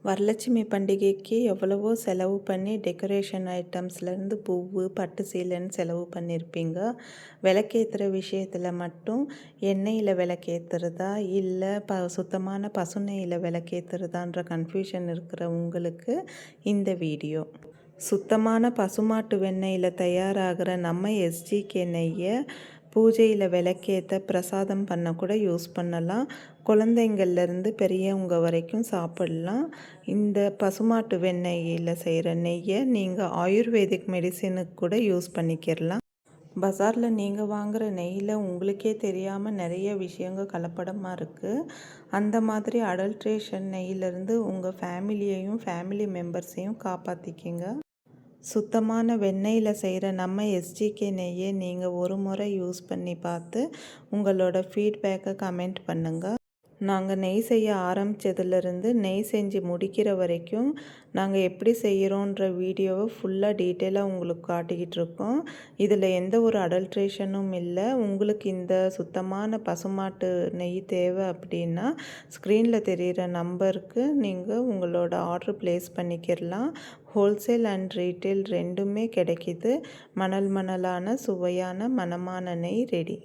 வரலட்சுமி பண்டிகைக்கு எவ்வளவோ செலவு பண்ணி டெக்கரேஷன் ஐட்டம்ஸ்லேருந்து பூவு பட்டு சீலைன்னு செலவு பண்ணியிருப்பீங்க. விளக்கேற்றுற விஷயத்தில் மட்டும் எண்ணெயில் விளக்கேற்றுறதா இல்லை சுத்தமான பசுநெய்யில் விளக்கேற்றுறதான்ற கன்ஃபியூஷன் இருக்கிற உங்களுக்கு இந்த வீடியோ. சுத்தமான பசுமாட்டு வெண்ணெயில் தயாராகிற நம்ம எஸ்ஜிகே நெய்யை பூஜையில் விளக்கேற்ற பிரசாதம் பண்ண கூட யூஸ் பண்ணலாம். குழந்தைங்கள்லேருந்து பெரியவங்க வரைக்கும் சாப்பிட்லாம். இந்த பசுமாட்டு வெண்ணெயில் செய்கிற நெய்யை நீங்கள் ஆயுர்வேதிக் மெடிசினுக்கு கூட யூஸ் பண்ணிக்கிறலாம். பஜாரில் நீங்கள் வாங்குகிற நெய்யில் உங்களுக்கே தெரியாமல் நிறைய விஷயங்கள் கலப்படமாக இருக்குது. அந்த மாதிரி அடல்ட்ரேஷன் நெய்யிலேருந்து உங்கள் ஃபேமிலி மெம்பர்ஸையும் காப்பாற்றிக்கிங்க. சுத்தமான வெண்ணெயில் செய்கிற நம்ம எஸ்ஜிகே நெய்யை நீங்கள் ஒரு முறை யூஸ் பண்ணி பார்த்து உங்களோட ஃபீட்பேக்கை கமெண்ட் பண்ணுங்கள். நாங்கள் நெய் செய்ய ஆரம்பித்ததுலேருந்து நெய் செஞ்சு முடிக்கிற வரைக்கும் நாங்கள் எப்படி செய்கிறோன்ற வீடியோவை ஃபுல்லாக டீட்டெயிலாக உங்களுக்கு காட்டிக்கிட்டு இருக்கோம். இதில் எந்த ஒரு அடல்ட்ரேஷனும் இல்லை. உங்களுக்கு இந்த சுத்தமான பசுமாட்டு நெய் தேவை அப்படின்னா ஸ்க்ரீனில் தெரிகிற நம்பருக்கு நீங்கள் உங்களோட ஆர்டர் ப்ளேஸ் பண்ணிக்கிறலாம். ஹோல்சேல் அண்ட் ரீட்டெயில் ரெண்டுமே கிடைக்கிது. மணலான சுவையான மணமான நெய் ரெடி.